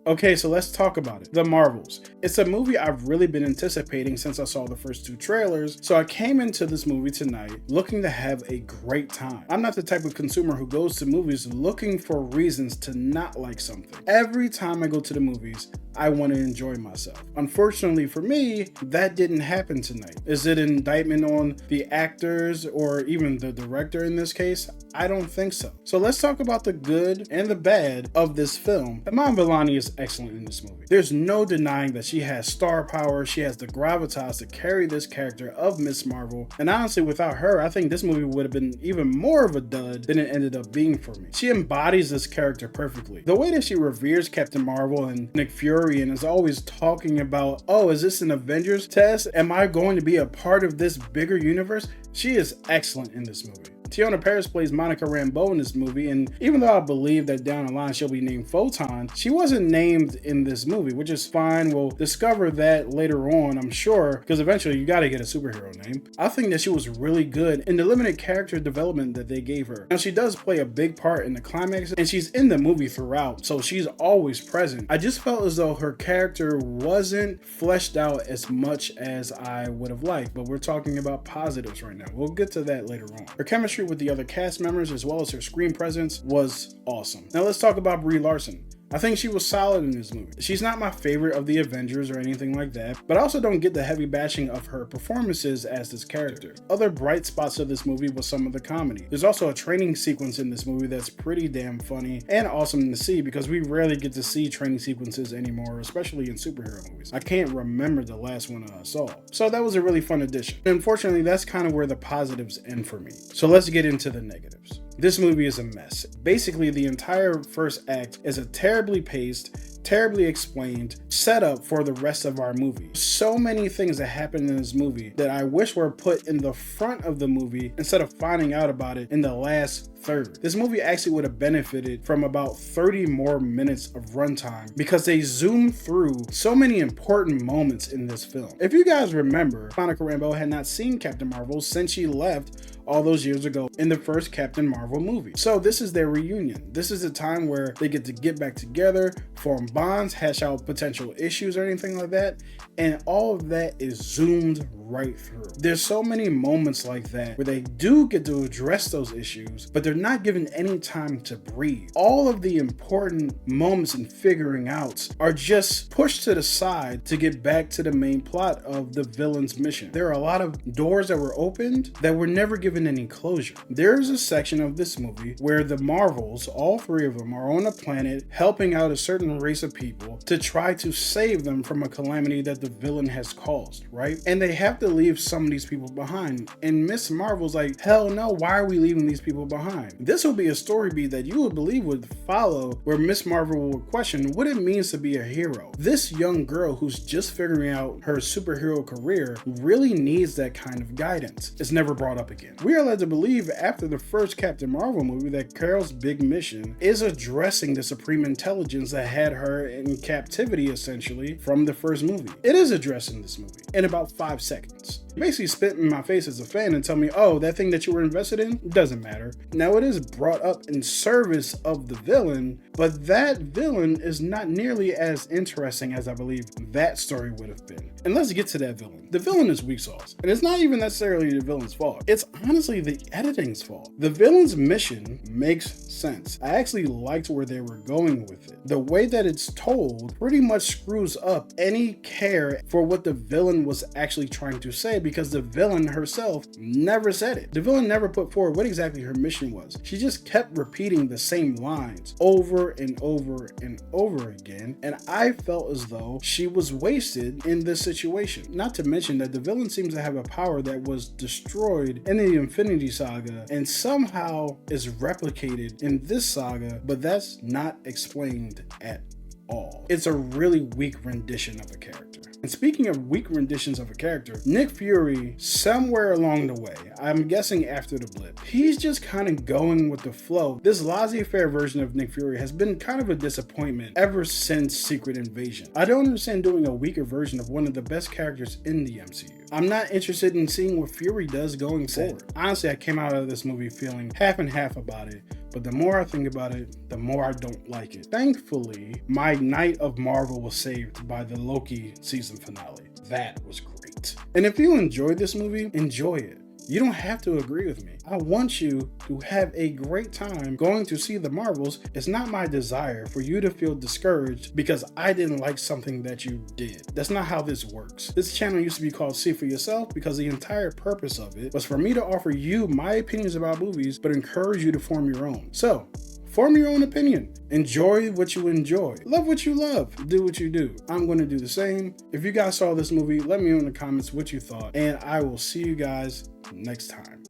Okay, so let's talk about it. The Marvels. It's a movie I've really been anticipating since I saw the first 2 trailers, so I came into this movie tonight looking to have a great time. I'm not the type of consumer who goes to movies looking for reasons to not like something. Every time I go to the movies, I want to enjoy myself. Unfortunately for me, that didn't happen tonight. Is it an indictment on the actors or even the director in this case? I don't think so. So let's talk about the good and the bad of this film. Iman Vellani is excellent in this movie. There's no denying that she has star power, she has the gravitas to carry this character of Miss Marvel, and honestly without her, I think this movie would have been even more of a dud than it ended up being for me. She embodies this character perfectly. The way that she reveres Captain Marvel and Nick Fury and is always talking about, oh, is this an Avengers test? Am I going to be a part of this bigger universe? She is excellent in this movie. Teyonah Parris plays Monica Rambeau in this movie, and even though I believe that down the line she'll be named Photon, she wasn't named in this movie, which is fine. We'll discover that later on, I'm sure, because eventually you gotta get a superhero name. I think that she was really good in the limited character development that they gave her. Now, she does play a big part in the climax, and she's in the movie throughout, so she's always present. I just felt as though her character wasn't fleshed out as much as I would have liked, but we're talking about positives right now. We'll get to that later on. Her chemistry with the other cast members as well as her screen presence was awesome. Now let's talk about Brie Larson. I think she was solid in this movie. She's not my favorite of the Avengers or anything like that, but I also don't get the heavy bashing of her performances as this character. Other bright spots of this movie was some of the comedy. There's also a training sequence in this movie that's pretty damn funny and awesome to see because we rarely get to see training sequences anymore, especially in superhero movies. I can't remember the last one I saw. So that was a really fun addition. Unfortunately, that's kind of where the positives end for me. So let's get into the negatives. This movie is a mess. Basically, the entire first act is a terribly paced, terribly explained setup for the rest of our movie. So many things that happen in this movie that I wish were put in the front of the movie instead of finding out about it in the last third. This movie actually would have benefited from about 30 more minutes of runtime because they zoomed through so many important moments in this film. If you guys remember, Monica Rambeau had not seen Captain Marvel since she left all those years ago in the first Captain Marvel movie. So this is their reunion. This is a time where they get back together, form bonds, hash out potential issues or anything like that, and all of that is zoomed right through. There's so many moments like that where they do get to address those issues, but they're not given any time to breathe. All of the important moments and figuring outs are just pushed to the side to get back to the main plot of the villain's mission. There are a lot of doors that were opened that were never given any closure. There's a section of this movie where the Marvels, all 3 of them, are on a planet helping out a certain race of people to try to save them from a calamity that the villain has caused, right? And they have to leave some of these people behind. And Miss Marvel's like, hell no, why are we leaving these people behind? This will be a story beat that you would believe would follow where Miss Marvel will question what it means to be a hero. This young girl who's just figuring out her superhero career really needs that kind of guidance. It's never brought up again. We are led to believe after the first Captain Marvel movie that Carol's big mission is addressing the supreme intelligence that had her in captivity essentially from the first movie. It is addressed in this movie in about 5 seconds. Basically spit in my face as a fan and tell me, oh, that thing that you were invested in doesn't matter. Now it is brought up in service of the villain, but that villain is not nearly as interesting as I believe that story would have been. And let's get to that villain. The villain is weak sauce, and it's not even necessarily the villain's fault. It's honestly the editing's fault. The villain's mission makes sense. I actually liked where they were going with it. The way that it's told pretty much screws up any care for what the villain was actually trying to say because the villain herself never said it. The villain never put forward what exactly her mission was. She just kept repeating the same lines over and over and over again, and I felt as though she was wasted in this situation. Not to mention that the villain seems to have a power that was destroyed in the Infinity Saga and somehow is replicated in this saga, but that's not explained at all. It's a really weak rendition of a character. And speaking of weak renditions of a character, Nick Fury, somewhere along the way, I'm guessing after the blip, he's just kind of going with the flow. This laissez-faire version of Nick Fury has been kind of a disappointment ever since Secret Invasion. I don't understand doing a weaker version of one of the best characters in the MCU. I'm not interested in seeing what Fury does going forward. Honestly, I came out of this movie feeling half and half about it, but the more I think about it, the more I don't like it. Thankfully, my night of Marvel was saved by the Loki season finale. That was great. And if you enjoyed this movie, enjoy it. You don't have to agree with me. I want you to have a great time going to see the Marvels. It's not my desire for you to feel discouraged because I didn't like something that you did. That's not how this works. This channel used to be called See For Yourself because the entire purpose of it was for me to offer you my opinions about movies, but encourage you to form your own. So, form your own opinion. Enjoy what you enjoy. Love what you love. Do what you do. I'm going to do the same. If you guys saw this movie, let me know in the comments what you thought, and I will see you guys next time.